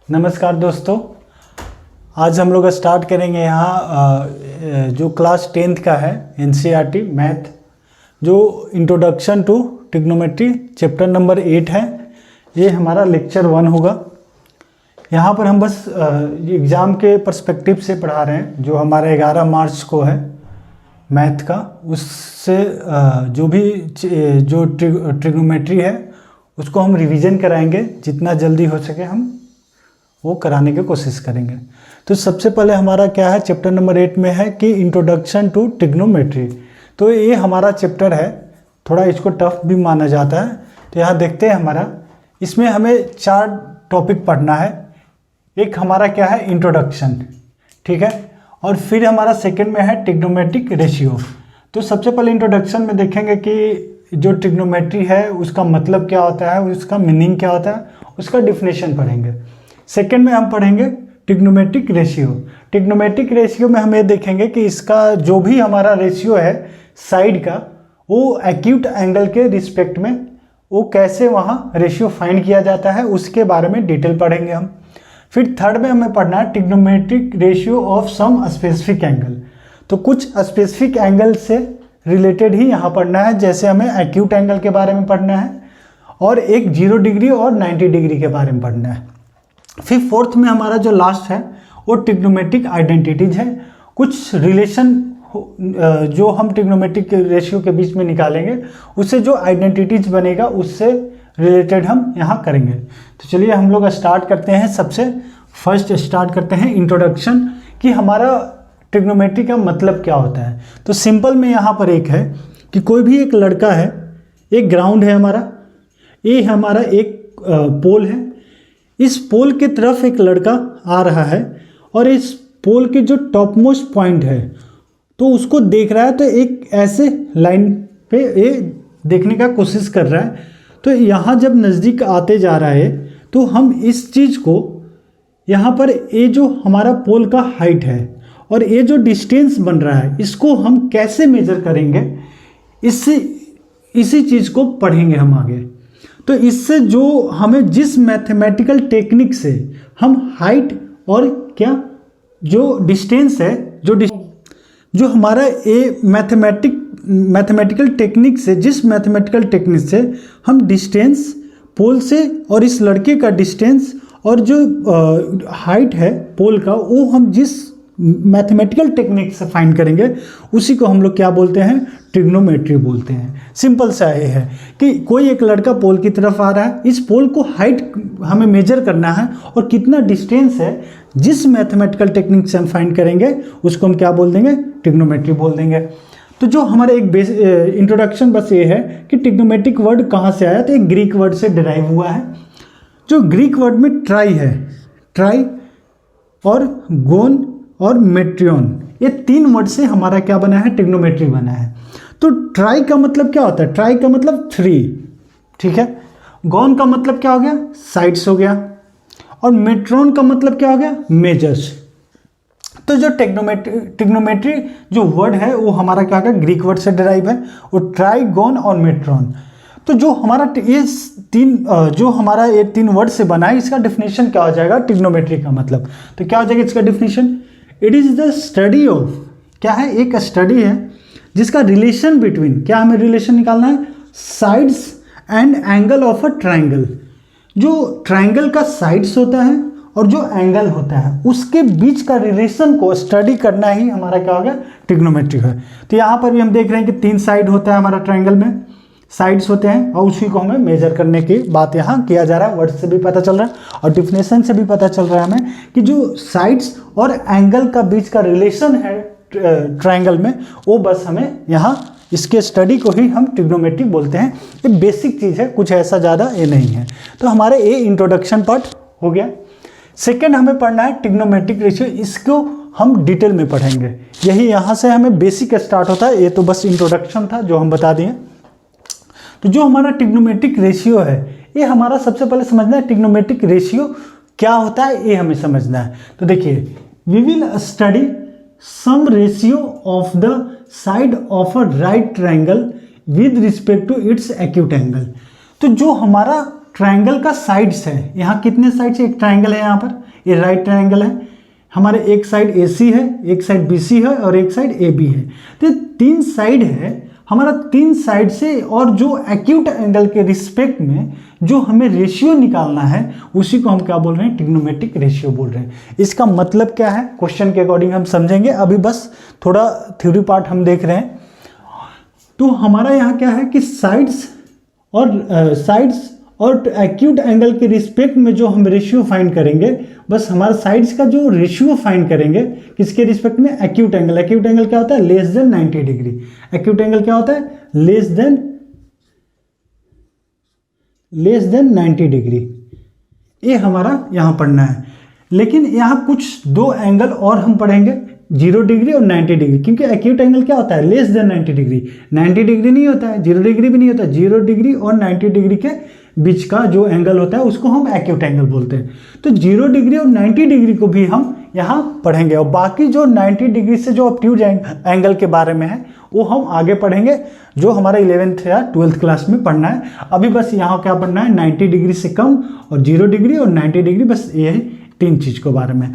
नमस्कार दोस्तों, आज हम लोग स्टार्ट करेंगे यहाँ जो क्लास 10th का है एनसीईआरटी मैथ, जो introduction to trigonometry chapter number 8 है। ये हमारा लेक्चर 1 होगा। यहाँ पर हम बस एग्ज़ाम के पर्सपेक्टिव से पढ़ा रहे हैं। जो हमारा 11 मार्च को है मैथ का, उससे जो भी जो ट्रिग्नोमेट्री है उसको हम रिवीजन कराएंगे। जितना जल्दी हो सके हम वो कराने की कोशिश करेंगे। तो सबसे पहले हमारा क्या है, चैप्टर नंबर 8 में है कि इंट्रोडक्शन टू ट्रिग्नोमेट्री। तो ये हमारा चैप्टर है, थोड़ा इसको टफ भी माना जाता है। तो यहाँ देखते हैं हमारा, इसमें हमें 4 टॉपिक पढ़ना है। एक हमारा क्या है, इंट्रोडक्शन, ठीक है। और फिर हमारा सेकंड में है ट्रिग्नोमेट्रिक रेशियो। तो सबसे पहले इंट्रोडक्शन में देखेंगे कि जो ट्रिग्नोमेट्री है उसका मतलब क्या होता है, उसका मीनिंग क्या होता है, उसका डिफिनेशन पढ़ेंगे। सेकंड में हम पढ़ेंगे ट्रिग्नोमेट्रिक रेशियो। ट्रिग्नोमेट्रिक रेशियो में हम ये देखेंगे कि इसका जो भी हमारा रेशियो है साइड का, वो एक्यूट एंगल के रिस्पेक्ट में वो कैसे वहाँ रेशियो फाइंड किया जाता है, उसके बारे में डिटेल पढ़ेंगे हम। फिर थर्ड में हमें पढ़ना है trigonometric ratio of some specific angle. तो कुछ स्पेसिफिक एंगल से रिलेटेड ही यहाँ पढ़ना है, जैसे हमें एक्यूट एंगल के बारे में पढ़ना है और एक 0 डिग्री और 90 डिग्री के बारे में पढ़ना है। फिर फोर्थ में हमारा जो लास्ट है वो ट्रिग्नोमेट्रिक आइडेंटिटीज है। कुछ रिलेशन जो हम ट्रिग्नोमेट्रिक रेशियो के बीच में निकालेंगे, उससे जो आइडेंटिटीज बनेगा उससे रिलेटेड हम यहाँ करेंगे। तो चलिए हम लोग स्टार्ट करते हैं। सबसे फर्स्ट स्टार्ट करते हैं इंट्रोडक्शन, कि हमारा ट्रिग्नोमेट्री का मतलब क्या होता है। तो सिंपल में यहाँ पर एक है कि कोई भी एक लड़का है, एक ग्राउंड है हमारा, ये हमारा एक पोल है। इस पोल की तरफ एक लड़का आ रहा है और इस पोल के जो टॉप मोस्ट पॉइंट है तो उसको देख रहा है। तो एक ऐसे लाइन पे ये देखने का कोशिश कर रहा है। तो यहाँ जब नज़दीक आते जा रहा है तो हम इस चीज़ को यहाँ पर, ये जो हमारा पोल का हाइट है और ये जो डिस्टेंस बन रहा है, इसको हम कैसे मेजर करेंगे, इससे इसी चीज़ को पढ़ेंगे हम आगे। तो इससे जो हमें जिस मैथमेटिकल टेक्निक से हम हाइट और क्या जो डिस्टेंस है, जो हमारा ये मैथमेटिकल टेक्निक से, जिस मैथमेटिकल टेक्निक से हम डिस्टेंस पोल से और इस लड़के का डिस्टेंस और जो हाइट है पोल का, वो हम जिस मैथमेटिकल टेक्निक से फाइंड करेंगे उसी को हम लोग क्या बोलते हैं, ट्रिग्नोमेट्री बोलते हैं। सिंपल सा ये है कि कोई एक लड़का पोल की तरफ आ रहा है, इस पोल को हाइट हमें मेजर करना है और कितना डिस्टेंस है, जिस मैथमेटिकल टेक्निक से हम फाइंड करेंगे उसको हम क्या बोल देंगे, ट्रिग्नोमेट्री बोल देंगे। तो जो हमारा एक इंट्रोडक्शन बस ये है कि ट्रिग्नोमेट्रिक वर्ड कहाँ से आया, तो एक ग्रीक वर्ड से डिराइव हुआ है। जो ग्रीक वर्ड में ट्राई है, ट्राई और गोन और मेट्रियन, ये 3 वर्ड से हमारा क्या बना है, ट्रिग्नोमेट्री बना है। तो ट्राई का मतलब क्या होता है, ट्राई का मतलब 3, ठीक है। गॉन का मतलब क्या हो गया, साइड्स हो गया। और मेट्रॉन का मतलब क्या हो गया, मेजर्स। तो जो ट्रिग्नोमेट्री जो वर्ड है वो हमारा क्या होगा, ग्रीक वर्ड से डिराइव है, वो ट्राई, गॉन और मेट्रॉन। तो जो हमारा ये 3 वर्ड से बना है, इसका डिफिनेशन क्या हो जाएगा, ट्रिग्नोमेट्री का मतलब। तो क्या हो जाएगा इसका definition, it is the study of, क्या है, एक स्टडी है जिसका रिलेशन बिटवीन, क्या हमें रिलेशन निकालना है, sides and angle of a triangle. जो ट्राइंगल का साइड्स होता है और जो एंगल होता है उसके बीच का रिलेशन को स्टडी करना ही हमारा क्या होगा, ट्रिग्नोमेट्री है। तो यहाँ पर भी हम देख रहे हैं कि 3 साइड होता है हमारा ट्राइंगल में, साइड्स होते हैं और उसी को हमें मेजर करने की बात यहाँ किया जा रहा है। वर्ड से भी पता चल रहा है और डिफिनेशन से भी पता चल रहा है हमें कि जो साइड्स और एंगल का बीच का रिलेशन है ट्राइंगल में, वो बस हमें यहाँ इसके स्टडी को ही हम ट्रिग्नोमेट्री बोलते हैं। ये बेसिक चीज़ है, कुछ ऐसा ज़्यादा ये नहीं है। तो हमारे ये इंट्रोडक्शन पार्ट हो गया। सेकेंड हमें पढ़ना है ट्रिग्नोमेट्रिक रेशियो, इसको हम डिटेल में पढ़ेंगे। यही यहाँ से हमें बेसिक स्टार्ट होता है, ये तो बस इंट्रोडक्शन था जो हम बता दिए। तो जो हमारा ट्रिग्नोमेट्रिक रेशियो है, ये हमारा सबसे पहले समझना है ट्रिग्नोमेट्रिक रेशियो क्या होता है, ये हमें समझना है। तो देखिए, we will study some ratio of the side of a right triangle with respect to its acute angle. तो जो हमारा ट्रायंगल का साइड्स है, यहाँ कितने साइड्स है, एक ट्रायंगल है यहाँ पर, ये राइट ट्रायंगल है, हमारे एक साइड AC है, एक साइड BC है और एक साइड AB है। तो 3 साइड है हमारा, 3 साइड से, और जो एक्यूट एंगल के रिस्पेक्ट में जो हमें रेशियो निकालना है उसी को हम क्या बोल रहे हैं, ट्रिग्नोमेट्रिक रेशियो बोल रहे हैं। इसका मतलब क्या है क्वेश्चन के अकॉर्डिंग हम समझेंगे, अभी बस थोड़ा थ्योरी पार्ट हम देख रहे हैं। तो हमारा यहाँ क्या है कि साइड्स और एक्यूट एंगल के रिस्पेक्ट में जो हम रेशियो फाइंड करेंगे, बस हमारा साइड्स का जो रेशियो फाइंड करेंगे किसके रिस्पेक्ट में, एक्यूट एंगल। एक्यूट एंगल क्या होता है, less than 90 degree. Acute angle क्या होता है, लेस देन 90 डिग्री। ये हमारा यहाँ पढ़ना है। लेकिन यहाँ कुछ 2 एंगल और हम पढ़ेंगे, 0 डिग्री और 90 डिग्री, क्योंकि एक्यूट एंगल क्या होता है, लेस देन 90 डिग्री। 90 डिग्री नहीं होता है, 0 डिग्री भी नहीं होता है, 0 डिग्री और 90 डिग्री के बीच का जो एंगल होता है उसको हम एक्यूट एंगल बोलते हैं। तो 0 डिग्री और 90 डिग्री को भी हम यहाँ पढ़ेंगे, और बाकी जो 90 डिग्री से जो ऑब्ट्यूज एंगल के बारे में है वो हम आगे पढ़ेंगे, जो हमारा 11th या 12th क्लास में पढ़ना है। अभी बस यहाँ क्या पढ़ना है, 90 डिग्री से कम और 0 डिग्री और 90 डिग्री, बस ये 3 चीज़ के बारे में।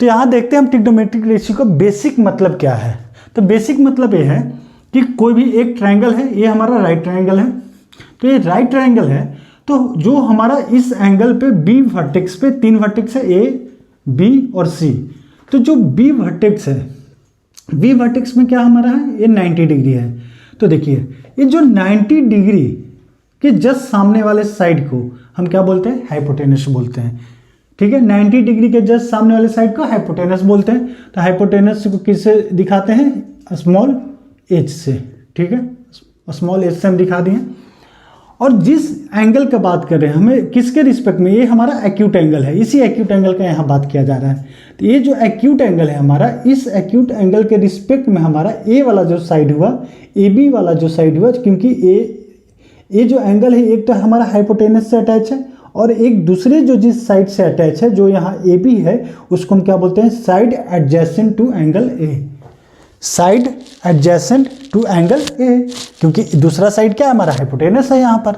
तो यहाँ देखते हैं हम ट्रिग्नोमेट्रिक रेशियो का बेसिक मतलब क्या है। तो बेसिक मतलब ये है कि कोई भी एक ट्रायंगल है, ये हमारा राइट ट्रायंगल है, तो ये राइट ट्रायंगल है, तो जो हमारा इस एंगल पे B वर्टेक्स पे 3 वर्टेक्स है, A, B और C। तो जो B वर्टेक्स है, B वर्टेक्स में क्या हमारा है, ये 90 डिग्री है। तो देखिए ये जो 90 डिग्री के जस्ट सामने वाले साइड को हम क्या बोलते हैं, हाइपोटेनस बोलते हैं। ठीक है, 90 डिग्री के जस्ट सामने वाले साइड को हाइपोटेनस बोलते हैं। तो हाइपोटेनस को किससे दिखाते हैं, स्मॉल h से। ठीक है, स्मॉल h से हम दिखा दिए। और जिस एंगल का बात कर रहे हैं हमें किसके रिस्पेक्ट में, ये हमारा एक्यूट एंगल है, इसी एक्यूट एंगल का यहाँ बात किया जा रहा है। तो ये जो एक्यूट एंगल है हमारा, इस एक्यूट एंगल के रिस्पेक्ट में हमारा ए वाला जो साइड हुआ, AB वाला जो साइड हुआ, क्योंकि ये जो एंगल है एक तो हमारा हाइपोटेनस से अटैच है, और एक दूसरे जो जिस साइड से अटैच है, जो यहाँ AB है, उसको हम क्या बोलते हैं, side adjacent to angle A। Side adjacent to angle A, क्योंकि दूसरा साइड क्या है हमारा, हाइपोटेनस है यहाँ पर।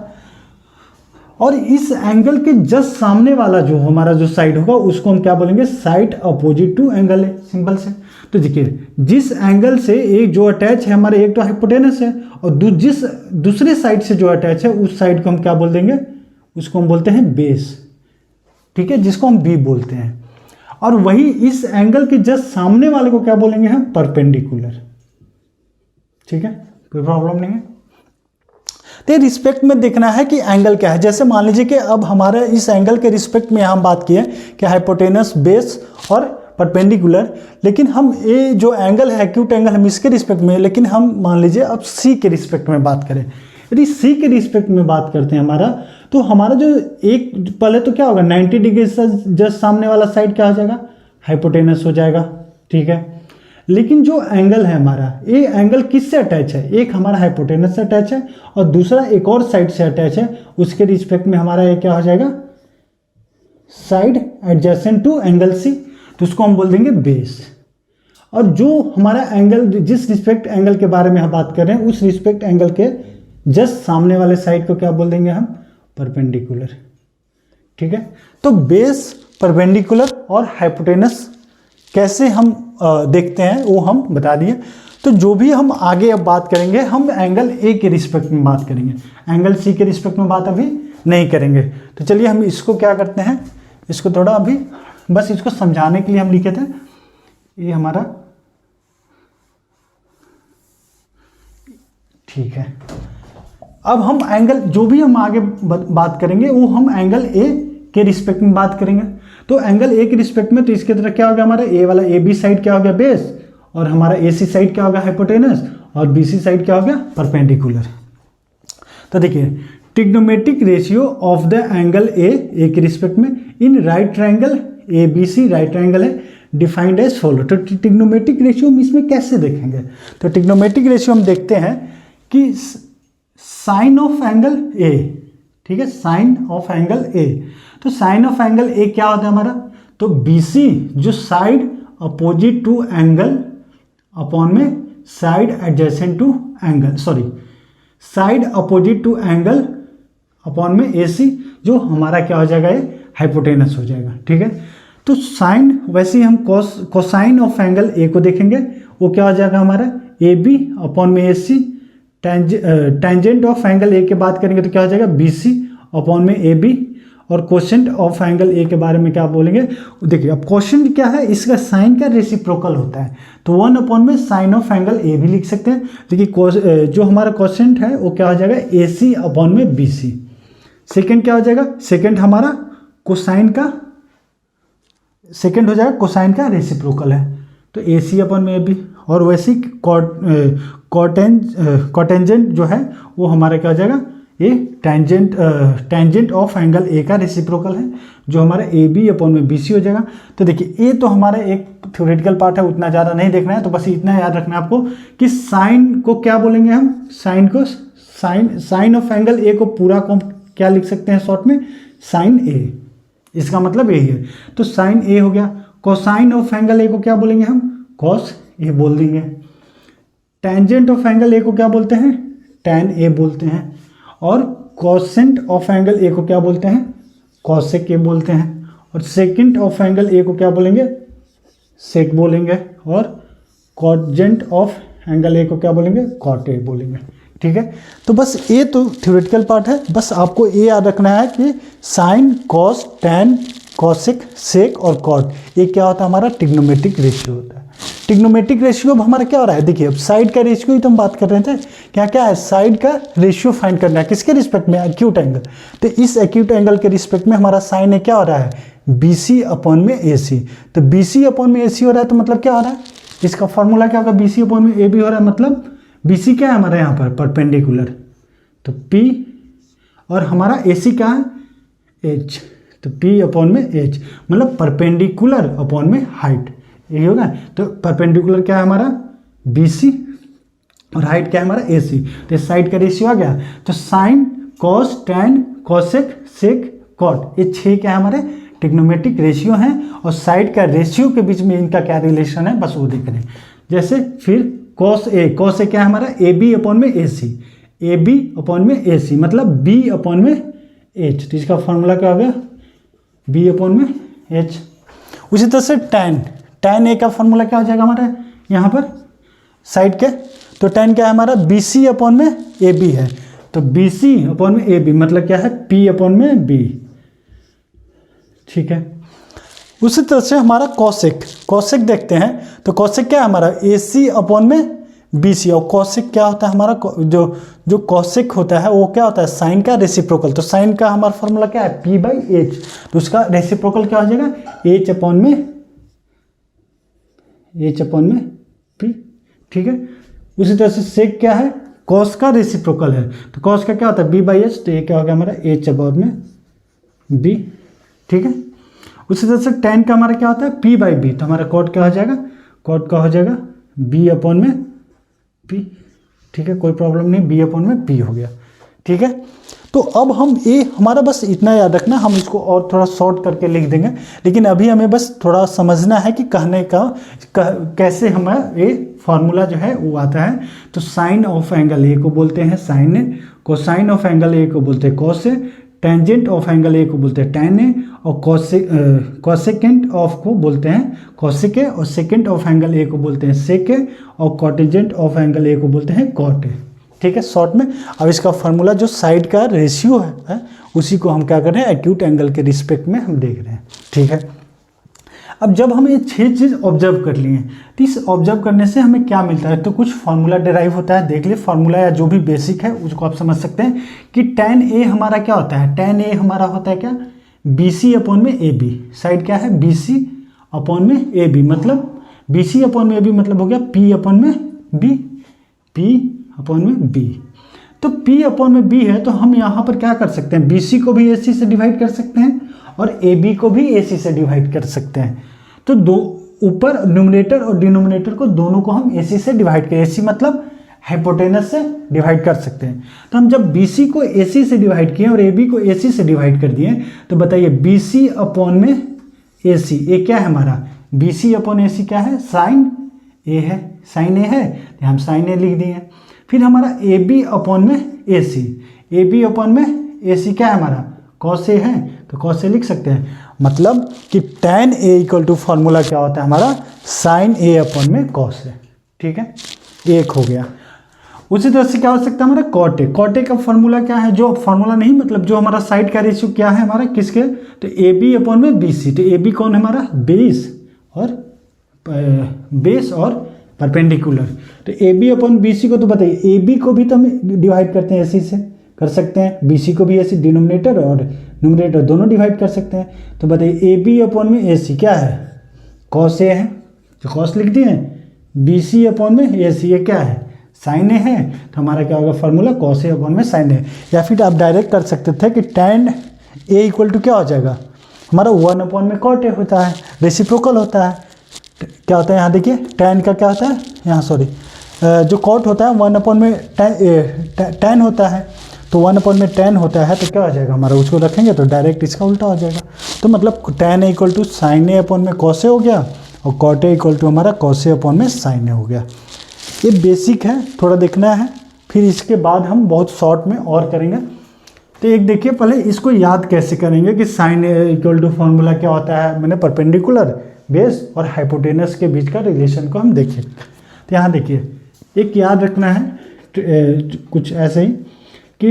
और इस एंगल के जस्ट सामने वाला जो हमारा जो साइड होगा उसको हम क्या बोलेंगे, side opposite to angle A, simple से। तो देखिए जिस एंगल से एक जो अटैच है हमारे, एक तो हाइपोटेनस है, और जिस दूसरे साइड से जो अटैच है उस साइड को हम क्या बोल देंगे, उसको हम बोलते हैं बेस। ठीक है, जिसको हम B बोलते हैं। और वही इस एंगल के जस्ट सामने वाले को क्या बोलेंगे हम, परपेंडिकुलर। ठीक है, कोई प्रॉब्लम नहीं है। तो रिस्पेक्ट में देखना है कि एंगल क्या है। जैसे मान लीजिए कि अब हमारे इस एंगल के रिस्पेक्ट में हम बात किए कि हाइपोटेनस, बेस और परपेंडिकुलर, लेकिन हम ये जो एंगल है एक्यूट एंगल, हम इसके रिस्पेक्ट में, लेकिन हम मान लीजिए अब C के रिस्पेक्ट में बात करें। यदि C के रिस्पेक्ट में बात करते हैं हमारा, तो हमारा जो एक पहले तो क्या होगा, 90 डिग्री से जस्ट सामने वाला साइड क्या हो जाएगा, हाइपोटेनस हो जाएगा। ठीक है, लेकिन जो एंगल है हमारा, ये एंगल किससे अटैच है, एक हमारा हाइपोटेनस से अटैच है और दूसरा एक और साइड से अटैच है, उसके रिस्पेक्ट में हमारा ये क्या हो जाएगा, side adjacent to angle C। तो उसको हम बोल देंगे बेस। और जो हमारा एंगल, जिस रिस्पेक्ट एंगल के बारे में हम बात कर रहे हैं, उस रिस्पेक्ट एंगल के जस्ट सामने वाले साइड को क्या बोल देंगे हम, परपेंडिकुलर। ठीक है, तो बेस, परपेंडिकुलर और हाइपोटेनस कैसे हम देखते हैं वो हम बता दिए। तो जो भी हम आगे अब बात करेंगे, हम एंगल A के रिस्पेक्ट में बात करेंगे, एंगल C के रिस्पेक्ट में बात अभी नहीं करेंगे। तो चलिए हम इसको क्या करते हैं, इसको थोड़ा अभी बस इसको समझाने के लिए हम लिखे थे। ये हमारा ठीक है। अब हम एंगल, जो भी हम आगे बात करेंगे वो हम एंगल A के रिस्पेक्ट में बात करेंगे। तो एंगल A के रिस्पेक्ट में, तो इसके तरह क्या होगा हमारा, A वाला AB साइड क्या हो गया, बेस, और हमारा AC साइड क्या होगा, हाइपोटेनस, और BC साइड क्या हो गया, परपेंडिकुलर। तो देखिए trigonometric ratio of the angle A के रिस्पेक्ट में in right triangle ABC, right triangle है, डिफाइंड एज फॉलो। तो ट्रिग्नोमेट्रिक रेशियो हम इसमें कैसे देखेंगे, तो ट्रिग्नोमेट्रिक रेशियो हम देखते हैं कि साइन ऑफ एंगल A, ठीक है, साइन ऑफ एंगल A। तो साइन ऑफ एंगल A क्या होता है हमारा, तो BC जो side opposite to angle upon में side adjacent to angle, sorry side opposite to angle upon में ए सी, जो हमारा क्या हो जाएगा, ये हाइपोटेनस हो जाएगा। ठीक है, तो साइन, वैसे ही हम कोसाइन ऑफ एंगल ए को देखेंगे, वो क्या हो जाएगा हमारा ए बी अपॉन में A C. Tangent of angle ए की बात करेंगे तो क्या हो जाएगा बी सी अपॉन में ए बी। और कोशेंट ऑफ एंगल ए के बारे में क्या बोलेंगे, देखिए अब कोशेंट क्या है, इसका साइन का रेसिप्रोकल होता है, तो 1 अपॉन में साइन ऑफ एंगल ए भी लिख सकते हैं। देखिए जो हमारा कोशेंट है वो क्या हो जाएगा ए सी अपॉन में बी सी। सेकेंड क्या हो जाएगा, सेकेंड हमारा कोसाइन का, सेकेंड हो जाएगा कोसाइन का रेसिप्रोकल है, तो ए सी अपॉन में ए बी। और वैसे कॉटेंजेंट जो है वो हमारा क्या हो जाएगा, ये टेंजेंट ऑफ एंगल ए का रेसिप्रोकल है, जो हमारा ए बी अपॉन में बी सी हो जाएगा। तो देखिए ये तो हमारा एक थ्योरेटिकल पार्ट है, उतना ज़्यादा नहीं देखना है, तो बस इतना याद रखना है आपको कि साइन को क्या बोलेंगे हम, साइन को साइन ऑफ एंगल ए को पूरा को क्या लिख सकते हैं शॉर्ट में, साइन ए, इसका मतलब यही है। तो साइन ए हो गया। कोसाइन ऑफ एंगल ए को क्या बोलेंगे हम, कॉस ए बोल देंगे। टेंजेंट ऑफ एंगल ए को क्या बोलते हैं, टैन ए बोलते हैं। और कोसेंट ऑफ एंगल ए को क्या बोलते हैं, कॉसेक ए बोलते हैं। और सेकेंड ऑफ एंगल ए को क्या बोलेंगे, सेक बोलेंगे। और कॉटजेंट ऑफ एंगल ए को क्या बोलेंगे, कॉट ए बोलेंगे। ठीक है, तो बस ये तो थ्योरेटिकल पार्ट है, बस आपको ये याद रखना है कि साइन, कॉस, टैन, कॉसेक, सेक और कॉट, ये क्या होता है, हमारा ट्रिग्नोमेट्रिक रेशियो होता है। ट्रिग्नोमेट्रिक रेशियो अब हमारा क्या हो रहा है, देखिए अब साइड का रेशियो ही तो हम बात कर रहे थे, क्या क्या है, साइड का रेशियो फाइंड करना है, किसके रिस्पेक्ट में, एक्यूट एंगल। तो इस एक्यूट एंगल के रिस्पेक्ट में हमारा साइन है क्या हो रहा है, बी सी अपॉन में ए सी। तो बी सी अपॉन में ए सी हो रहा है, तो मतलब क्या हो रहा है, इसका फॉर्मूला क्या होगा, बी सी अपॉन में ए बी हो रहा है, मतलब बी सी क्या है हमारा यहाँ पर परपेंडिकुलर, तो पी, और हमारा ए सी क्या है, एच, तो पी अपॉन में एच, मतलब परपेंडिकुलर अपॉन में हाइट, यही होगा। तो परपेंडिकुलर क्या है हमारा बी सी, और हाइट क्या है हमारा ए सी, तो इस साइड का रेशियो आ गया। तो साइन, कॉस, टैन, कॉसेक, सेक, कॉट, ये 6 क्या है हमारे ट्रिग्नोमेट्रिक रेशियो हैं, और साइड का रेशियो के बीच में इनका क्या रिलेशन है, बस वो देख रहे हैं। जैसे फिर कॉस ए, कॉस ए क्या है हमारा ए बी अपॉन में A C, A B upon में ए सी, मतलब बी अपॉन में एच, तो इसका फॉर्मूला क्या हो गया, बी अपॉन में एच। उसी तरह से टैन, टैन ए का फॉर्मूला क्या हो जाएगा हमारा यहाँ पर साइड के, तो टैन क्या है हमारा बी सी अपॉन में ए बी है, तो बी सी अपॉन में ए बी, मतलब क्या है पी अपॉन में बी। ठीक है, उसी तरह से हमारा कॉसेक, कॉसेक देखते हैं, तो कॉसेक क्या है हमारा ए सी अपॉन में बी सी। और कॉसेक क्या होता है हमारा, जो कॉसेक होता है वो क्या होता है, साइन का रेसिप्रोकल। तो साइन का हमारा फॉर्मूला क्या है, पी बाई एच, तो उसका रेसिप्रोकल क्या हो जाएगा, एच अपॉन में पी। ठीक है, उसी तरह से सेक क्या है, कॉस का रेसिप्रोकल है, तो कॉस का क्या होता है बी बाई एच, तो ये क्या हो गया हमारा एच अपॉन में बी। ठीक है, उसी तरह से टैन का हमारा क्या होता है पी बाई बी, तो हमारा कॉट क्या हो जाएगा, कॉट का हो जाएगा बी अपॉन में पी। ठीक है, कोई प्रॉब्लम नहीं, बी अपॉन में पी हो गया। ठीक है, तो अब हम ये हमारा बस इतना याद रखना, हम इसको और थोड़ा शॉर्ट करके लिख देंगे, लेकिन अभी हमें बस थोड़ा समझना है कि कहने का कैसे हमें ये फार्मूला जो है वो आता है। तो साइन ऑफ एंगल ए को बोलते हैं sine A, cosine of angle A को बोलते हैं cos A, tangent of angle A को बोलते हैं टैन ए, और कॉसेकेंट ऑफ को बोलते हैं कॉसेक ए, और सेकेंड ऑफ एंगल ए को बोलते हैं सेक ए, और कॉटेजेंट ऑफ एंगल ए को बोलते हैं कॉट ए। ठीक है, शॉर्ट में। अब इसका फार्मूला जो साइड का रेशियो है उसी को हम क्या कर रहे हैं, एक्यूट एंगल के रिस्पेक्ट में हम देख रहे हैं। ठीक है, अब जब हम ये 6 चीज़ ऑब्जर्व कर लिए तो इस ऑब्जर्व करने से हमें क्या मिलता है, तो कुछ फार्मूला डिराइव होता है, देख लिए फार्मूला या जो भी बेसिक है उसको आप समझ सकते हैं कि टैन ए हमारा क्या होता है, टैन ए हमारा होता है क्या, बी सी अपॉन में ए बी। साइड क्या है, बी सी अपॉन में ए बी, मतलब बी सी अपॉन में ए बी मतलब हो गया पी अपॉन में बी, पी अपॉन में बी। तो P अपॉन में B है, तो हम यहाँ पर क्या कर सकते हैं, BC को भी AC से डिवाइड कर सकते हैं और AB को भी AC से डिवाइड कर सकते हैं। तो दो ऊपर न्यूमरेटर और डिनोमिनेटर को दोनों को हम AC से डिवाइड करें, AC मतलब हाइपोटेनस से डिवाइड कर सकते हैं। तो हम जब BC को AC से डिवाइड किए और AB को AC से डिवाइड कर दिए, तो बताइए BC अपॉन में AC, ये क्या है हमारा, BC अपॉन AC क्या है, साइन A है, साइन A है, तो हम साइन A लिख दिए। फिर हमारा ए बी अपॉन में A C, A B upon में AC क्या है हमारा, cos A है, तो cos A लिख सकते हैं। मतलब कि tan A equal to formula क्या होता है हमारा, sin A अपॉन में cos A। ठीक है, एक हो गया। उसी तरह से क्या हो सकता है हमारा cot A। cot A का फॉर्मूला क्या है, जो फॉर्मूला नहीं मतलब जो हमारा साइड का रेशियो क्या है हमारा किसके, तो AB अपॉन में BC। तो AB कौन है हमारा, बेस और परपेंडिकुलर। तो AB अपॉन BC को तो बताइए, AB को भी तो हम डिवाइड करते हैं AC से, कर सकते हैं, BC को भी ऐसे डिनोमिनेटर और न्यूमरेटर दोनों डिवाइड कर सकते हैं। तो बताइए AB अपॉन में AC क्या है, cos A है, तो cos लिख दिए। BC अपॉन में AC ये क्या है, sin A है, तो हमारा क्या होगा फॉर्मूला, cos A अपॉन में sin A। या फिर आप डायरेक्ट कर सकते थे कि tan A इक्वल टू क्या हो जाएगा हमारा 1 अपॉन में cot A होता है, रेसिप्रोकल होता है। क्या होता है यहाँ देखिए, tan का क्या होता है यहाँ, सॉरी जो cot होता है 1 अपॉन में tan होता है, तो 1 अपॉन में tan होता है, तो क्या हो जाएगा हमारा, उसको रखेंगे तो डायरेक्ट इसका उल्टा हो जाएगा। तो मतलब tan A equal to sin A upon में cos A हो गया, और cot A इक्वल टू हमारा cos A अपॉन में sin A हो गया। ये बेसिक है, थोड़ा देखना है, फिर इसके बाद हम बहुत शॉर्ट में और करेंगे। तो एक देखिए पहले इसको याद कैसे करेंगे कि sin A equal to formula क्या होता है, मैंने परपेंडिकुलर, बेस और हाइपोटेनस के बीच का रिलेशन को हम देखें। तो यहाँ देखिए एक याद रखना है कुछ ऐसे ही कि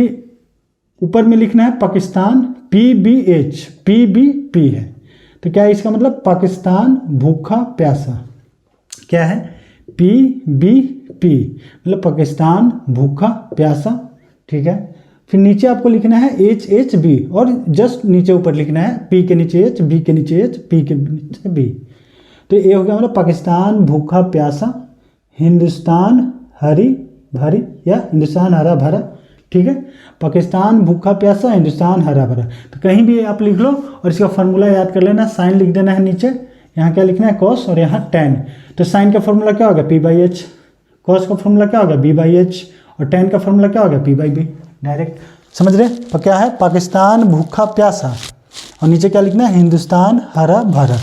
ऊपर में लिखना है पाकिस्तान PBH, PBP है, तो क्या है इसका मतलब, पाकिस्तान भूखा प्यासा, क्या है PBP मतलब पाकिस्तान भूखा प्यासा। ठीक है, फिर नीचे आपको लिखना है HHB, और जस्ट नीचे ऊपर लिखना है P के नीचे H, B के नीचे H, P के नीचे B। तो ये हो गया मतलब पाकिस्तान भूखा प्यासा, हिंदुस्तान हरी भरी या हिंदुस्तान हरा भरा। ठीक है, पाकिस्तान भूखा प्यासा, हिंदुस्तान हरा भरा। तो कहीं भी आप लिख लो और इसका फॉर्मूला याद कर लेना, साइन लिख देना है नीचे, यहाँ क्या लिखना है cos और यहाँ tan। तो साइन का फॉर्मूला क्या होगा P/H, cos का फॉर्मूला क्या होगा B/H, और tan का फॉर्मूला क्या होगा P/B। डायरेक्ट समझ रहे, तो क्या है पाकिस्तान भूखा प्यासा, और नीचे क्या लिखना है हिंदुस्तान हरा भरा।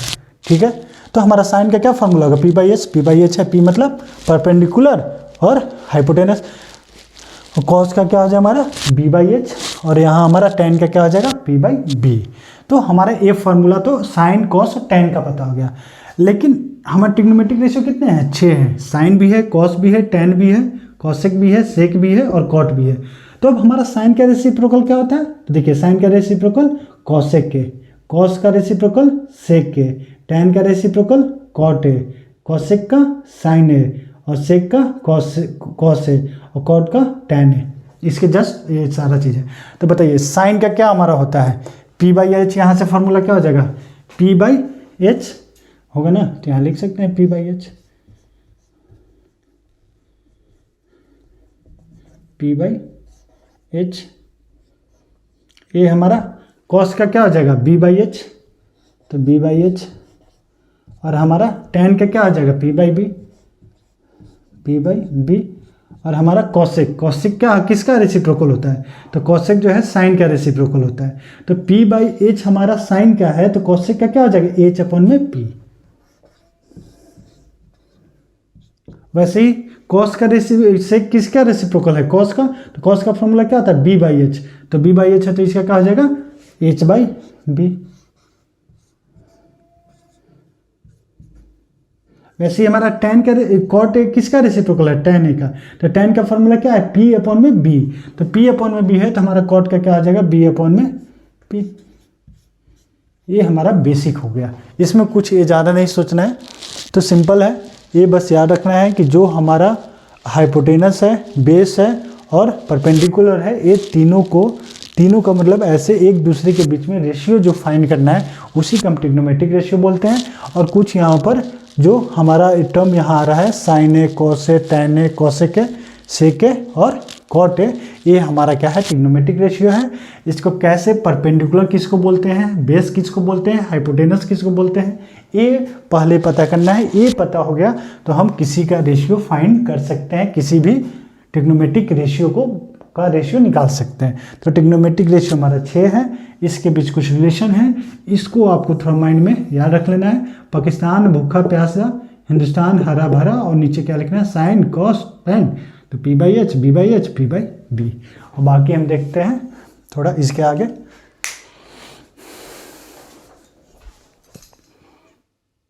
ठीक है, तो हमारा साइन का क्या फॉर्मूला होगा P/H, P/H है, P मतलब परपेंडिकुलर और हाइपोटेनस, और cos का क्या हो जाएगा हमारा B/H, और यहाँ हमारा tan का क्या हो जाएगा P/B। तो हमारा ये फार्मूला तो साइन cos और tan का पता हो गया। लेकिन हमारा ट्रिग्नोमेट्रिक रेशियो कितने हैं, 6 हैं, साइन भी है, cos भी है, tan भी है, cosec भी है, sec भी है और cot भी है। तो अब हमारा साइन का रेसिप्रोकल क्या होता है, तो देखिए साइन का रेसिप्रोकल cosec के, cos का रेसिप्रोकल sec के, tan का रेसिप्रोकल cot A, cosec का sin A, और sec का cos A, और cot का tan A। इसके जस्ट ये सारा चीज़ है। तो बताइए साइन का क्या हमारा होता है P/H, यहाँ से फॉर्मूला क्या हो जाएगा P/H होगा ना, तो यहाँ लिख सकते हैं P/H, P/H। ये हमारा cos का क्या हो जाएगा B/H, तो B/H, और हमारा tan का क्या हो जाएगा P/B, P/B, और हमारा cosec क्या किसका रेसिप्रोकल होता है, तो cosec जो है साइन का रेसिप्रोकल होता है। तो P/H हमारा साइन का है, तो cosec का क्या हो जाएगा H अपॉन में P। वैसे ही cos का sec किसका रेसिप्रोकल है, cos का, तो cos का फॉर्मूला क्या होता है B/H, तो B/H है तो इसका क्या हो जाएगा H/B। वैसे ही हमारा tan का cot A किसका रेसिप्रोकल है, tan A का, तो tan का फॉर्मूला क्या है P अपॉन में B, तो P अपॉन में B है, तो हमारा cot का क्या आ जाएगा B अपॉन में P। ये हमारा बेसिक हो गया, इसमें कुछ ये ज़्यादा नहीं सोचना है, तो सिंपल है। ये बस याद रखना है कि जो हमारा हाइपोटेनस है, बेस है और परपेंडिकुलर है, ये तीनों का मतलब ऐसे एक दूसरे के बीच में रेशियो जो फाइंड करना है उसी का हम ट्रिग्नोमेट्रिक रेशियो बोलते हैं। और कुछ यहाँ पर जो हमारा टर्म यहाँ आ रहा है sine A, cos A, tan A, cosec A, sec A और cot A, ये हमारा क्या है ट्रिग्नोमेट्रिक रेशियो है। इसको कैसे परपेंडिकुलर किसको बोलते हैं, बेस किसको बोलते हैं, हाइपोटेनस किसको बोलते हैं, ये पहले पता करना है। ये पता हो गया तो हम किसी का रेशियो फाइंड कर सकते हैं, किसी भी ट्रिग्नोमेट्रिक रेशियो का रेशियो निकाल सकते हैं। तो ट्रिग्नोमेट्रिक रेशियो हमारा 6 है, इसके बीच कुछ रिलेशन है, इसको आपको थोड़ा माइंड में याद रख लेना है। पाकिस्तान भूखा प्यासा, हिंदुस्तान हरा भरा, और नीचे क्या लिखना है साइन cos tan, तो P/H, B/H, P/B। और बाकी हम देखते हैं थोड़ा इसके आगे